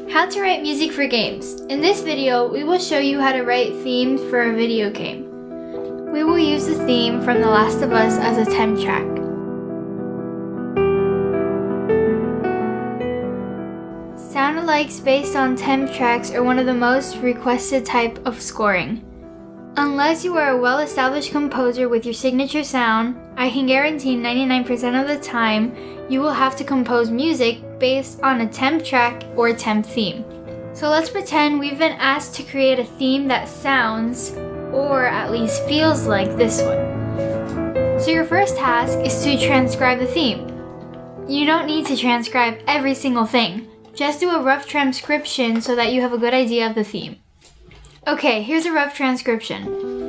How to write music for games. In this video, we will show you how to write themes for a video game. We will use the theme from The Last of Us as a temp track. Sound alikes based on temp tracks are one of the most requested type of scoring. Unless you are a well-established composer with your signature sound, I can guarantee 99% of the time you will have to compose music based on a temp track or temp theme. So let's pretend we've been asked to create a theme that sounds, or at least feels like this one. So your first task is to transcribe the theme. You don't need to transcribe every single thing. Just do a rough transcription so that you have a good idea of the theme. Okay, here's a rough transcription.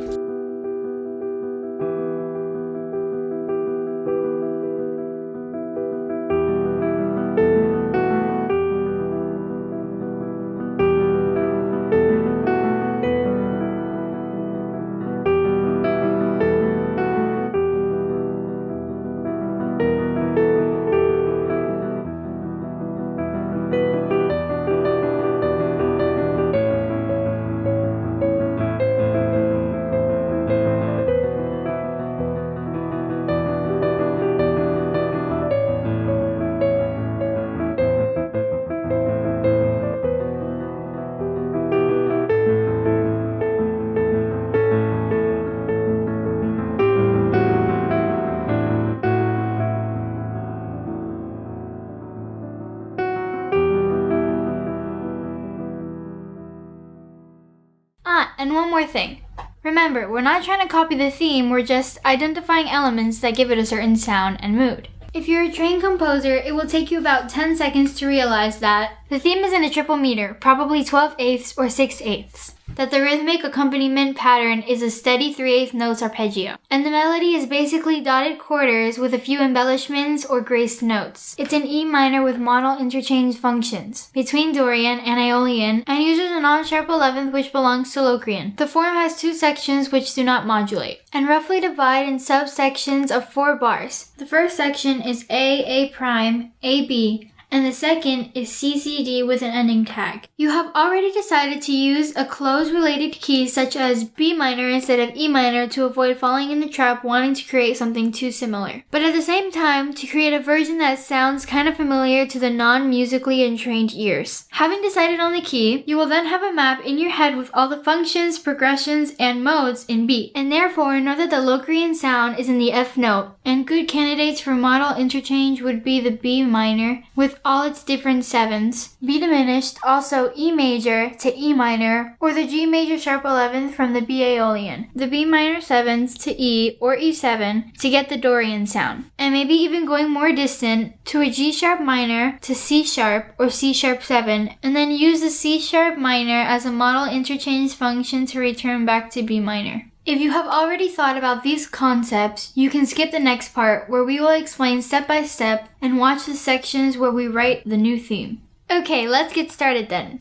And one more thing. Remember, we're not trying to copy the theme, we're just identifying elements that give it a certain sound and mood. If you're a trained composer, it will take you about 10 seconds to realize that the theme is in a triple meter, probably 12/8 or 6/8. That the rhythmic accompaniment pattern is a steady 3/8 notes arpeggio. And the melody is basically dotted quarters with a few embellishments or graced notes. It's in E minor with modal interchange functions between Dorian and Aeolian and uses a non-sharp 11th which belongs to Locrian. The form has two sections which do not modulate and roughly divide in subsections of 4 bars. The first section is A prime, A B, and the second is CCD with an ending tag. You have already decided to use a close related key such as B minor instead of E minor to avoid falling in the trap wanting to create something too similar. But at the same time, to create a version that sounds kind of familiar to the non-musically entrained ears. Having decided on the key, you will then have a map in your head with all the functions, progressions, and modes in B. And therefore, know that the Locrian sound is in the F note, and good candidates for modal interchange would be the B minor with all its different sevenths, B diminished, also E major to E minor, or the G major sharp 11th from the B Aeolian, the B minor 7th to E or E7 to get the Dorian sound, and maybe even going more distant to a G sharp minor to C sharp or C sharp 7, and then use the C sharp minor as a modal interchange function to return back to B minor. If you have already thought about these concepts, you can skip the next part where we will explain step by step and watch the sections where we write the new theme. Okay, let's get started then.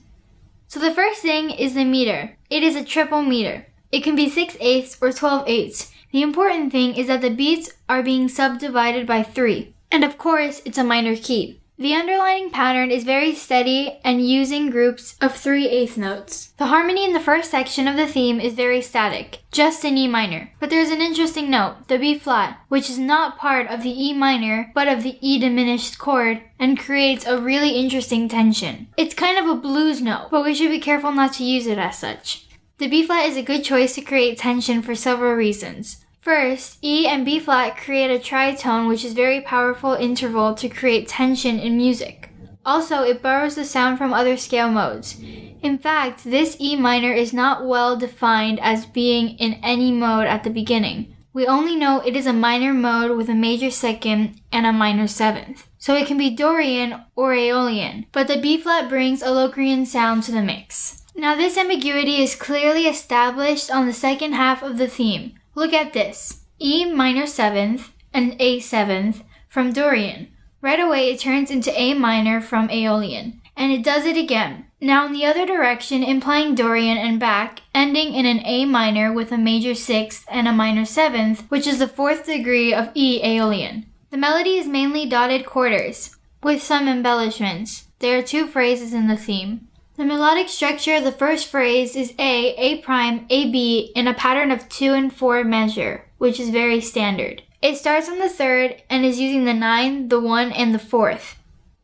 So the first thing is the meter. It is a triple meter. It can be 6/8 or 12/8. The important thing is that the beats are being subdivided by 3. And of course, it's a minor key. The underlying pattern is very steady and using groups of 3/8 notes. The harmony in the first section of the theme is very static, just in E minor. But there's an interesting note, the B flat, which is not part of the E minor, but of the E diminished chord, and creates a really interesting tension. It's kind of a blues note, but we should be careful not to use it as such. The B flat is a good choice to create tension for several reasons. First, E and B flat create a tritone which is very powerful interval to create tension in music. Also, it borrows the sound from other scale modes. In fact, this E minor is not well defined as being in any mode at the beginning. We only know it is a minor mode with a major 2nd and a minor 7th. So it can be Dorian or Aeolian, but the B flat brings a Locrian sound to the mix. Now this ambiguity is clearly established on the second half of the theme. Look at this, E minor 7th and A 7th from Dorian. Right away it turns into A minor from Aeolian, and it does it again. Now in the other direction, implying Dorian and back, ending in an A minor with a major 6th and a minor 7th, which is the 4th degree of E Aeolian. The melody is mainly dotted quarters, with some embellishments. There are two phrases in the theme. The melodic structure of the first phrase is A prime, A, B in a pattern of 2 and 4 measure, which is very standard. It starts on the third and is using the 9, the 1, and the 4th.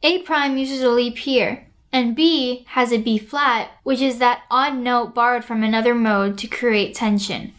A prime uses a leap here, and B has a B flat, which is that odd note borrowed from another mode to create tension.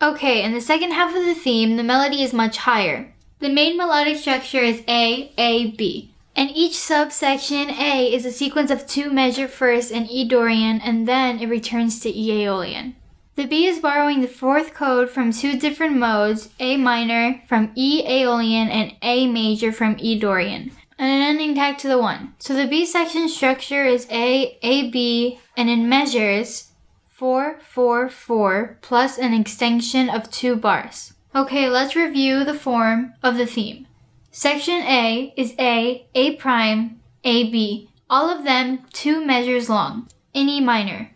Okay, in the second half of the theme, the melody is much higher. The main melodic structure is A, B. And each subsection A is a sequence of 2 measure first in E Dorian, and then it returns to E Aeolian. The B is borrowing the 4th chord from 2 different modes, A minor from E Aeolian and A major from E Dorian, and an ending tag to the 1. So the B section structure is A, B, and in measures 4, 4, 4, plus an extension of 2 bars. Okay, let's review the form of the theme. Section A is A prime, A, B, all of them 2 measures long, in E minor.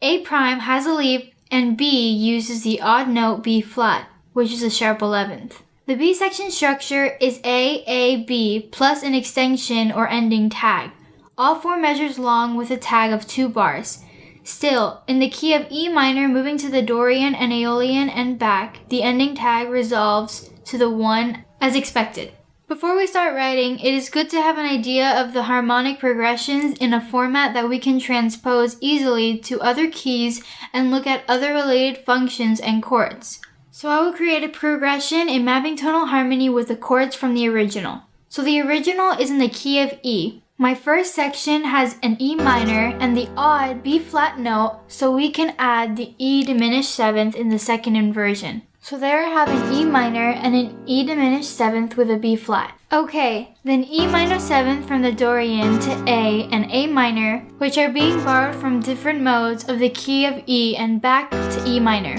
A prime has a leap and B uses the odd note B flat, which is a sharp 11th. The B section structure is A, B, plus an extension or ending tag, all 4 measures long with a tag of 2 bars. Still, in the key of E minor moving to the Dorian and Aeolian and back, the ending tag resolves to the 1 as expected. Before we start writing, it is good to have an idea of the harmonic progressions in a format that we can transpose easily to other keys and look at other related functions and chords. So I will create a progression in mapping tonal harmony with the chords from the original. So the original is in the key of E. My first section has an E minor and the odd B flat note, so we can add the E diminished 7th in the second inversion. So there I have an E minor and an E diminished 7th with a B flat. Okay, then E minor 7th from the Dorian to A and A minor, which are being borrowed from different modes of the key of E and back to E minor.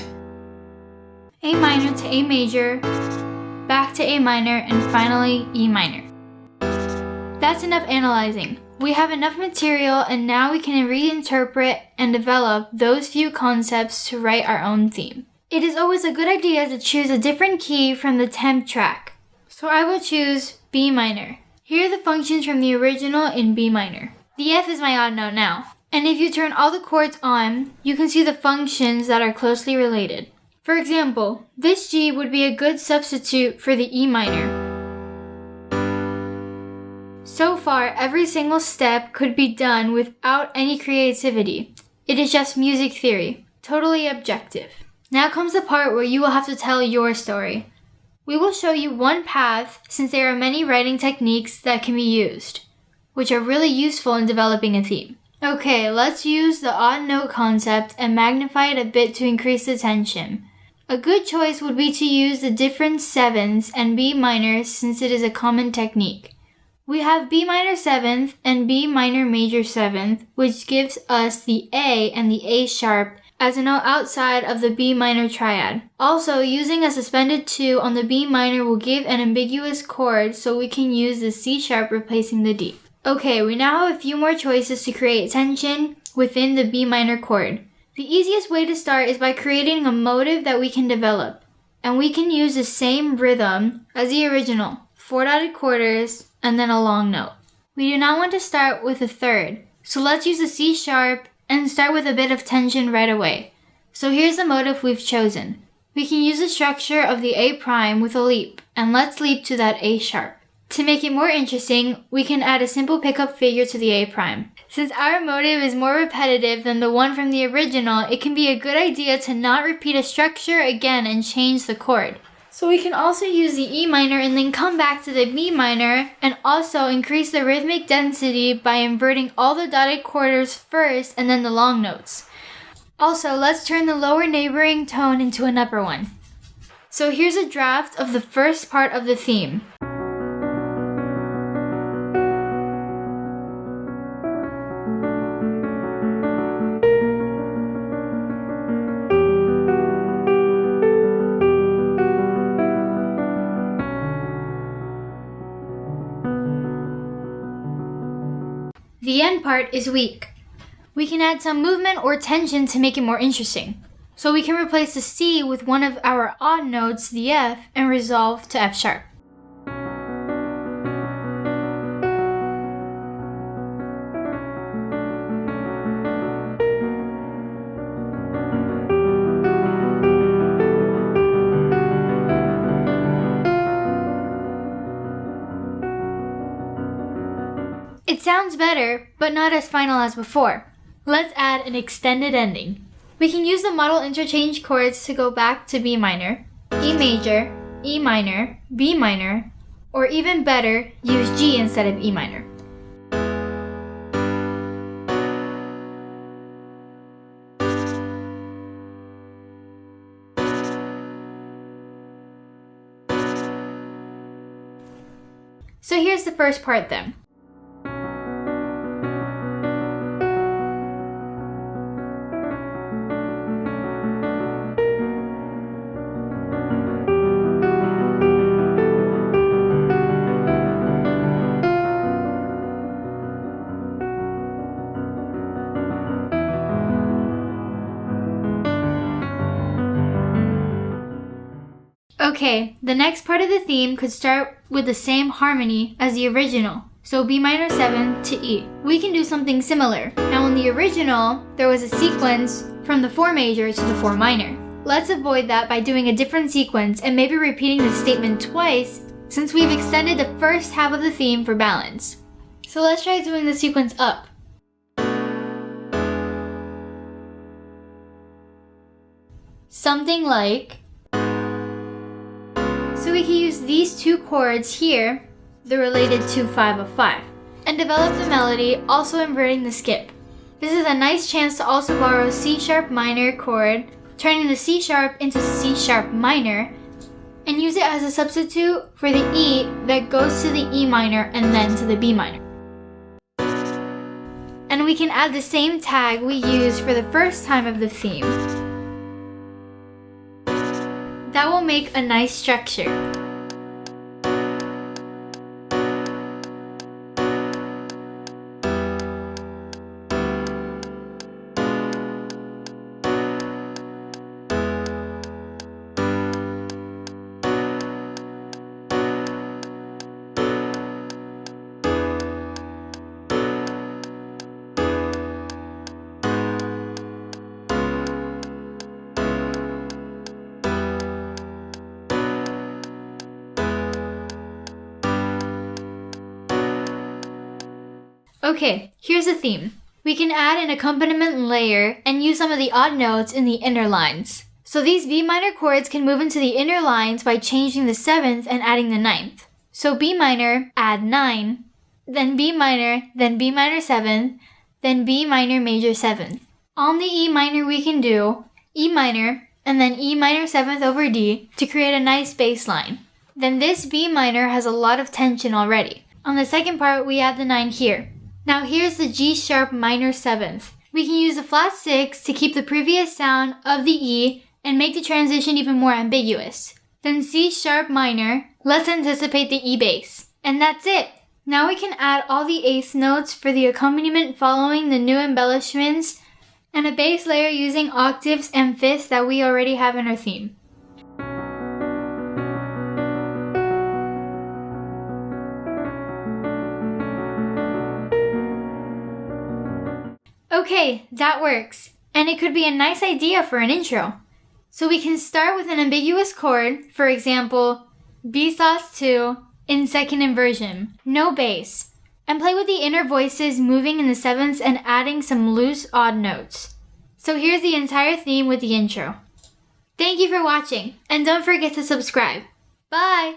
A minor to A major, back to A minor, and finally E minor. That's enough analyzing. We have enough material and now we can reinterpret and develop those few concepts to write our own theme. It is always a good idea to choose a different key from the temp track. So I will choose B minor. Here are the functions from the original in B minor. The F is my odd note now. And if you turn all the chords on, you can see the functions that are closely related. For example, this G would be a good substitute for the E minor. So far, every single step could be done without any creativity. It is just music theory, totally objective. Now comes the part where you will have to tell your story. We will show you one path since there are many writing techniques that can be used, which are really useful in developing a theme. Okay, let's use the odd note concept and magnify it a bit to increase the tension. A good choice would be to use the different 7ths and B minors since it is a common technique. We have B minor 7th and B minor major 7th, which gives us the A and the A sharp as a note outside of the B minor triad. Also, using a suspended 2 on the B minor will give an ambiguous chord, so we can use the C sharp replacing the D. Okay, we now have a few more choices to create tension within the B minor chord. The easiest way to start is by creating a motive that we can develop. And we can use the same rhythm as the original, 4 dotted quarters, and then a long note. We do not want to start with a third, so let's use the C sharp and start with a bit of tension right away. So here's the motive we've chosen. We can use the structure of the A prime with a leap, and let's leap to that A sharp. To make it more interesting, we can add a simple pickup figure to the A prime. Since our motive is more repetitive than the one from the original, it can be a good idea to not repeat a structure again and change the chord. So we can also use the E minor and then come back to the B minor and also increase the rhythmic density by inverting all the dotted quarters first and then the long notes. Also, let's turn the lower neighboring tone into an upper one. So here's a draft of the first part of the theme. The end part is weak. We can add some movement or tension to make it more interesting. So we can replace the C with one of our odd notes, the F, and resolve to F sharp. It sounds better, but not as final as before. Let's add an extended ending. We can use the modal interchange chords to go back to B minor, E major, E minor, B minor, or even better, use G instead of E minor. So here's the first part then. Okay, the next part of the theme could start with the same harmony as the original, so B minor 7 to E. We can do something similar. Now in the original, there was a sequence from the 4 major to the 4 minor. Let's avoid that by doing a different sequence and maybe repeating the statement twice since we've extended the first half of the theme for balance. So let's try doing the sequence up. Something like... So we can use these two chords here, the related 2-5 of 5, and develop the melody, also inverting the skip. This is a nice chance to also borrow C sharp minor chord, turning the C sharp into C sharp minor, and use it as a substitute for the E that goes to the E minor and then to the B minor. And we can add the same tag we used for the first time of the theme. That will make a nice structure. Okay, here's the theme. We can add an accompaniment layer and use some of the odd notes in the inner lines. So these B minor chords can move into the inner lines by changing the 7th and adding the 9th. So B minor, add 9, then B minor 7th, then B minor major 7th. On the E minor we can do E minor and then E minor 7th over D to create a nice bass line. Then this B minor has a lot of tension already. On the second part we add the 9 here. Now here's the G sharp minor 7th. We can use the flat 6 to keep the previous sound of the E and make the transition even more ambiguous. Then C sharp minor, let's anticipate the E bass. And that's it! Now we can add all the eighth notes for the accompaniment following the new embellishments and a bass layer using octaves and fifths that we already have in our theme. Okay, that works. And it could be a nice idea for an intro. So we can start with an ambiguous chord, for example, B sus2 in second inversion, no bass, and play with the inner voices moving in the 7ths and adding some loose odd notes. So here's the entire theme with the intro. Thank you for watching, and don't forget to subscribe. Bye!